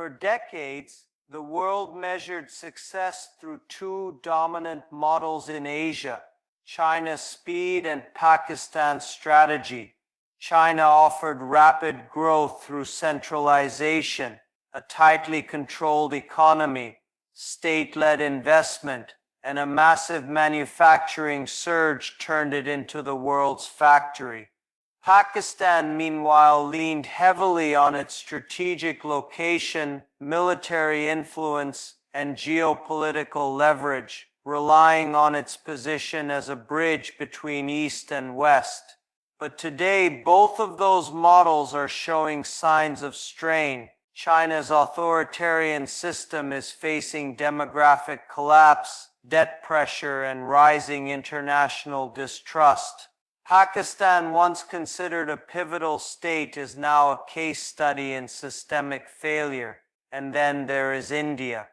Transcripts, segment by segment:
For decades, the world measured success through two dominant models in Asia: China's speed and Pakistan's strategy. China offered rapid growth through centralization, a tightly controlled economy, state-led investment, and a massive manufacturing surge turned it into the world's factory. Pakistan, meanwhile, leaned heavily on its strategic location, military influence, and geopolitical leverage, relying on its position as a bridge between East and West. But today, both of those models are showing signs of strain. China's authoritarian system is facing demographic collapse, debt pressure, and rising international distrust. Pakistan, once considered a pivotal state, is now a case study in systemic failure. And then there is India.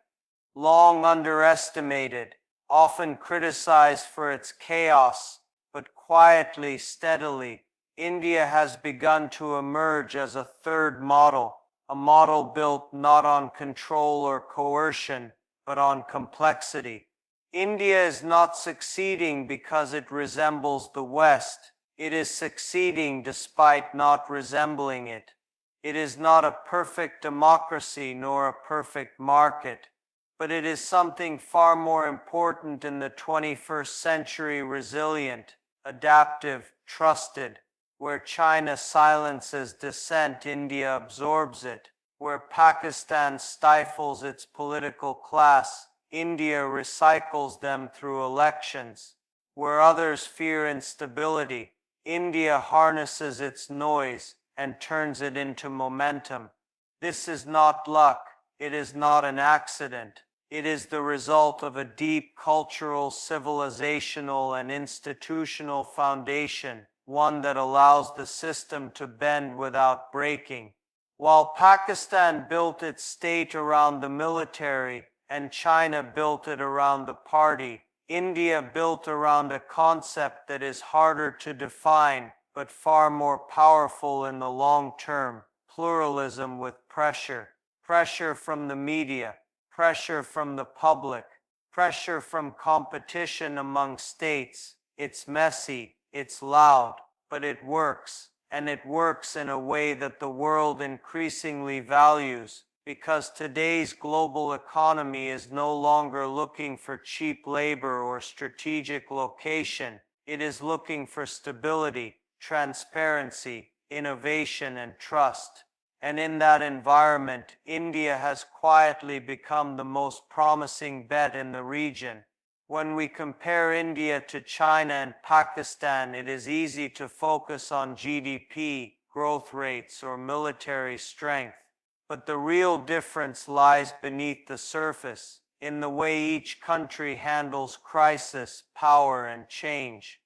Long underestimated, often criticized for its chaos, but quietly, steadily, India has begun to emerge as a third model, a model built not on control or coercion, but on complexity. India is not succeeding because it resembles the West. It is succeeding despite not resembling it. It is not a perfect democracy nor a perfect market, but it is something far more important in the 21st century: resilient, adaptive, trusted. Where China silences dissent, India absorbs it. Where Pakistan stifles its political class, India recycles them through elections. Where others fear instability, India harnesses its noise and turns it into momentum. This is not luck. It is not an accident. It is the result of a deep cultural, civilizational, and institutional foundation, one that allows the system to bend without breaking. While Pakistan built its state around the military and China built it around the party, India built around a concept that is harder to define, but far more powerful in the long term: pluralism with pressure. Pressure from the media, pressure from the public, pressure from competition among states. It's messy, it's loud, but it works. And it works in a way that the world increasingly values, because today's global economy is no longer looking for cheap labor or strategic location. It is looking for stability, transparency, innovation, and trust. And in that environment, India has quietly become the most promising bet in the region. When we compare India to China and Pakistan, it is easy to focus on GDP, growth rates, or military strength. But the real difference lies beneath the surface, in the way each country handles crisis, power, and change.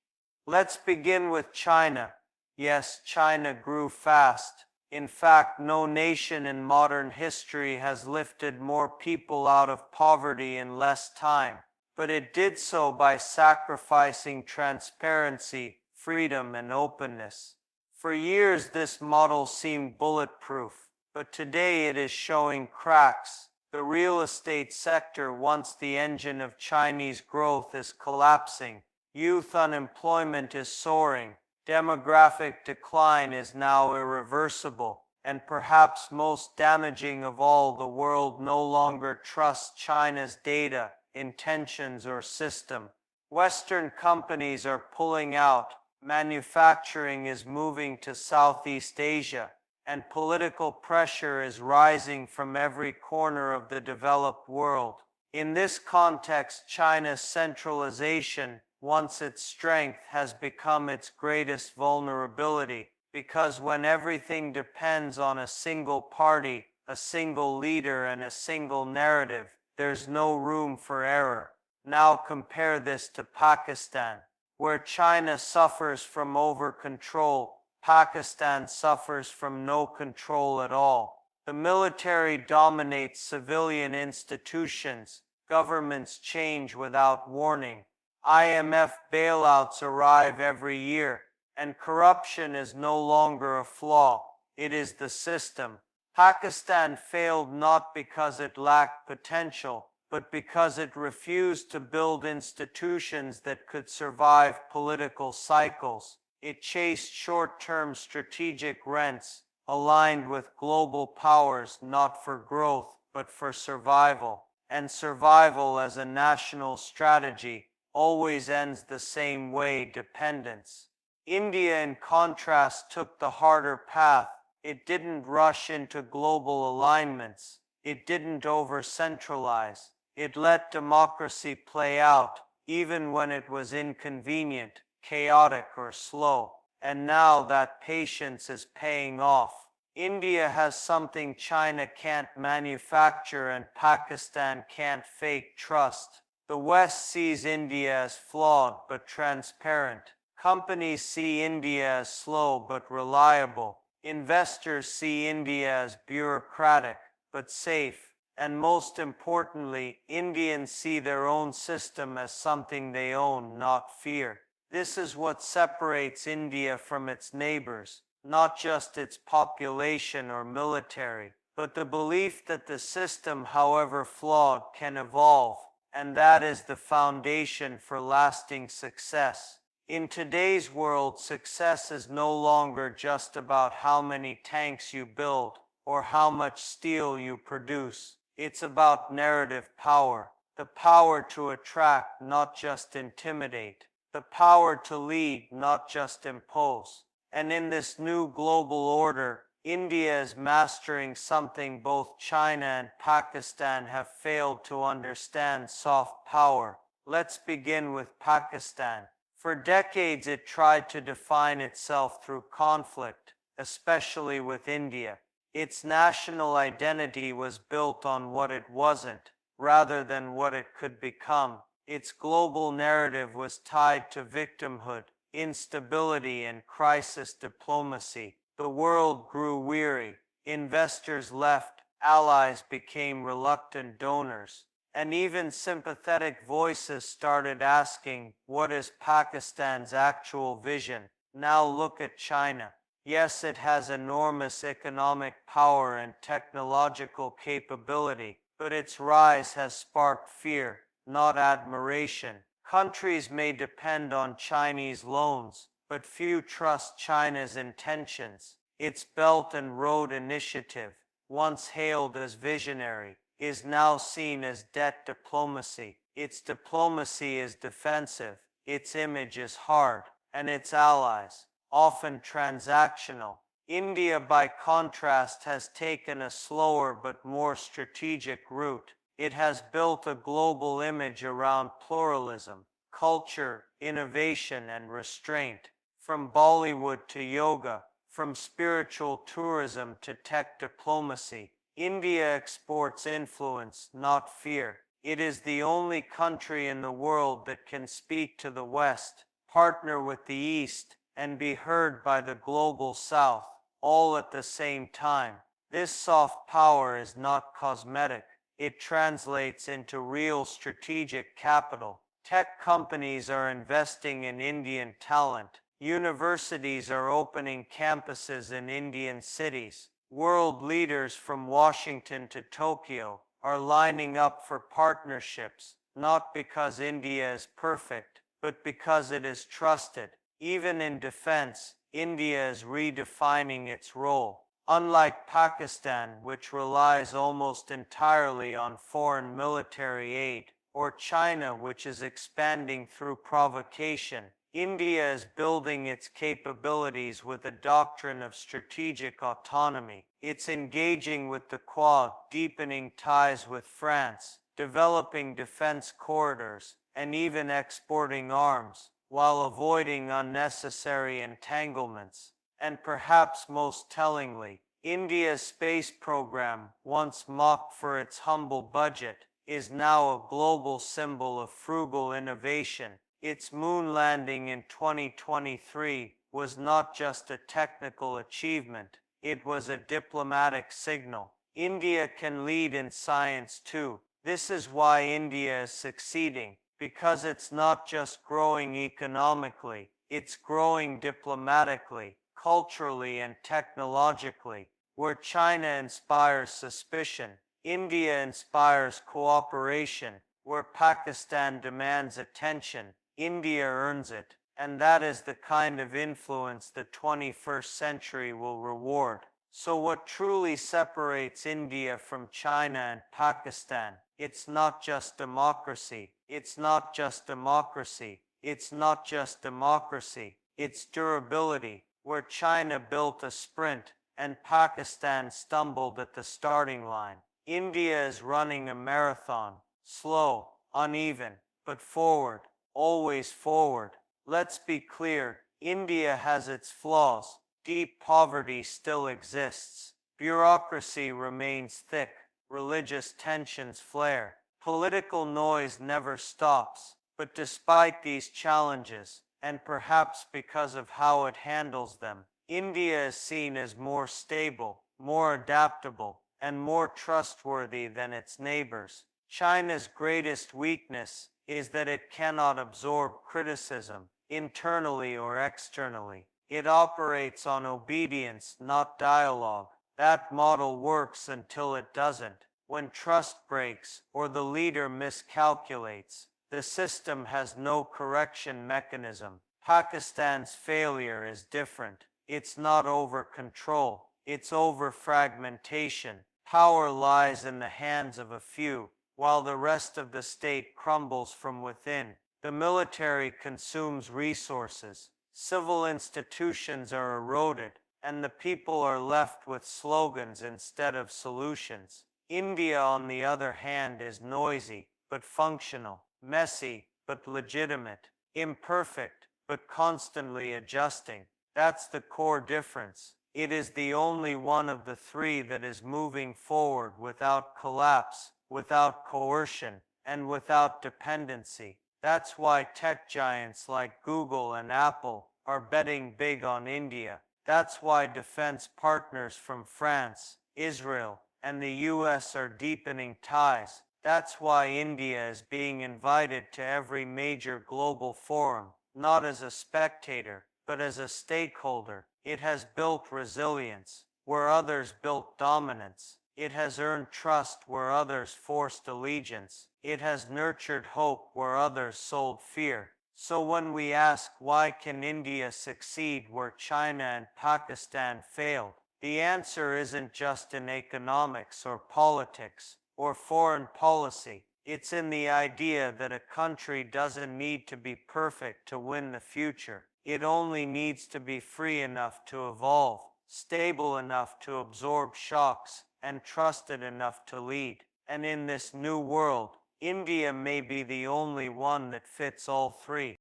Let's begin with China. Yes, China grew fast. In fact, no nation in modern history has lifted more people out of poverty in less time. But it did so by sacrificing transparency, freedom, and openness. For years, this model seemed bulletproof, but today it is showing cracks. The real estate sector, once the engine of Chinese growth, is collapsing. Youth unemployment is soaring. Demographic decline is now irreversible. And perhaps most damaging of all, the world no longer trusts China's data, intentions, or system. Western companies are pulling out, manufacturing is moving to Southeast Asia, and political pressure is rising from every corner of the developed world. In this context, China's centralization, once its strength, has become its greatest vulnerability, because when everything depends on a single party, a single leader, and a single narrative, there's no room for error. Now compare this to Pakistan. Where China suffers from over-control, Pakistan suffers from no control at all. The military dominates civilian institutions, governments change without warning, IMF bailouts arrive every year, and corruption is no longer a flaw, it is the system. Pakistan failed not because it lacked potential, but because it refused to build institutions that could survive political cycles. It chased short-term strategic rents, aligned with global powers not for growth, but for survival. And survival as a national strategy always ends the same way: dependence. India, in contrast, took the harder path. It didn't rush into global alignments. It didn't over-centralize. It let democracy play out, even when it was inconvenient, chaotic, or slow. And now that patience is paying off. India has something China can't manufacture and Pakistan can't fake: trust. The West sees India as flawed but transparent. Companies see India as slow but reliable. Investors see India as bureaucratic but safe. And most importantly, Indians see their own system as something they own, not fear. This is what separates India from its neighbors, not just its population or military, but the belief that the system, however flawed, can evolve, and that is the foundation for lasting success. In today's world, success is no longer just about how many tanks you build or how much steel you produce. It's about narrative power, the power to attract, not just intimidate, the power to lead, not just impose. And in this new global order, India is mastering something both China and Pakistan have failed to understand: soft power. Let's begin with Pakistan. For decades, it tried to define itself through conflict, especially with India. Its national identity was built on what it wasn't, rather than what it could become. Its global narrative was tied to victimhood, instability, and crisis diplomacy. The world grew weary. Investors left. Allies became reluctant donors. And even sympathetic voices started asking, what is Pakistan's actual vision? Now look at China. Yes, it has enormous economic power and technological capability, but its rise has sparked fear, not admiration. Countries may depend on Chinese loans, but few trust China's intentions. Its Belt and Road Initiative, once hailed as visionary, is now seen as debt diplomacy. Its diplomacy is defensive, its image is hard, and its allies, often transactional. India, by contrast, has taken a slower but more strategic route. It has built a global image around pluralism, culture, innovation, and restraint. From Bollywood to yoga, from spiritual tourism to tech diplomacy, India exports influence, not fear. It is the only country in the world that can speak to the West, partner with the East, and be heard by the global South, all at the same time. This soft power is not cosmetic. It translates into real strategic capital. Tech companies are investing in Indian talent. Universities are opening campuses in Indian cities. World leaders from Washington to Tokyo are lining up for partnerships, not because India is perfect, but because it is trusted. Even in defense, India is redefining its role. Unlike Pakistan, which relies almost entirely on foreign military aid, or China, which is expanding through provocation, India is building its capabilities with a doctrine of strategic autonomy. It's engaging with the Quad, deepening ties with France, developing defense corridors, and even exporting arms, while avoiding unnecessary entanglements. And perhaps most tellingly, India's space program, once mocked for its humble budget, is now a global symbol of frugal innovation. Its moon landing in 2023 was not just a technical achievement, it was a diplomatic signal. India can lead in science too. This is why India is succeeding, because it's not just growing economically, it's growing diplomatically, culturally, and technologically. Where China inspires suspicion, India inspires cooperation. Where Pakistan demands attention, India earns it. And that is the kind of influence the 21st century will reward. So what truly separates India from China and Pakistan? It's not just democracy. It's not just democracy. It's not just democracy. It's durability. Where China built a sprint and Pakistan stumbled at the starting line, India is running a marathon. Slow, uneven, but forward. Always forward. Let's be clear, India has its flaws. Deep poverty still exists. Bureaucracy remains thick. Religious tensions flare. Political noise never stops. But despite these challenges, and perhaps because of how it handles them, India is seen as more stable, more adaptable, and more trustworthy than its neighbors. China's greatest weakness is that it cannot absorb criticism, internally or externally. It operates on obedience, not dialogue. That model works until it doesn't. When trust breaks or the leader miscalculates, the system has no correction mechanism. Pakistan's failure is different. It's not over control, it's over fragmentation. Power lies in the hands of a few, while the rest of the state crumbles from within. The military consumes resources, civil institutions are eroded, and the people are left with slogans instead of solutions. India, on the other hand, is noisy, but functional, messy, but legitimate, imperfect, but constantly adjusting. That's the core difference. It is the only one of the three that is moving forward without collapse, without coercion, and without dependency. That's why tech giants like Google and Apple are betting big on India. That's why defense partners from France, Israel, and the US are deepening ties. That's why India is being invited to every major global forum, not as a spectator, but as a stakeholder. It has built resilience where others built dominance. It has earned trust where others forced allegiance. It has nurtured hope where others sold fear. So when we ask why can India succeed where China and Pakistan failed, the answer isn't just in economics or politics or foreign policy. It's in the idea that a country doesn't need to be perfect to win the future. It only needs to be free enough to evolve, stable enough to absorb shocks, and trusted enough to lead. And in this new world, India may be the only one that fits all three.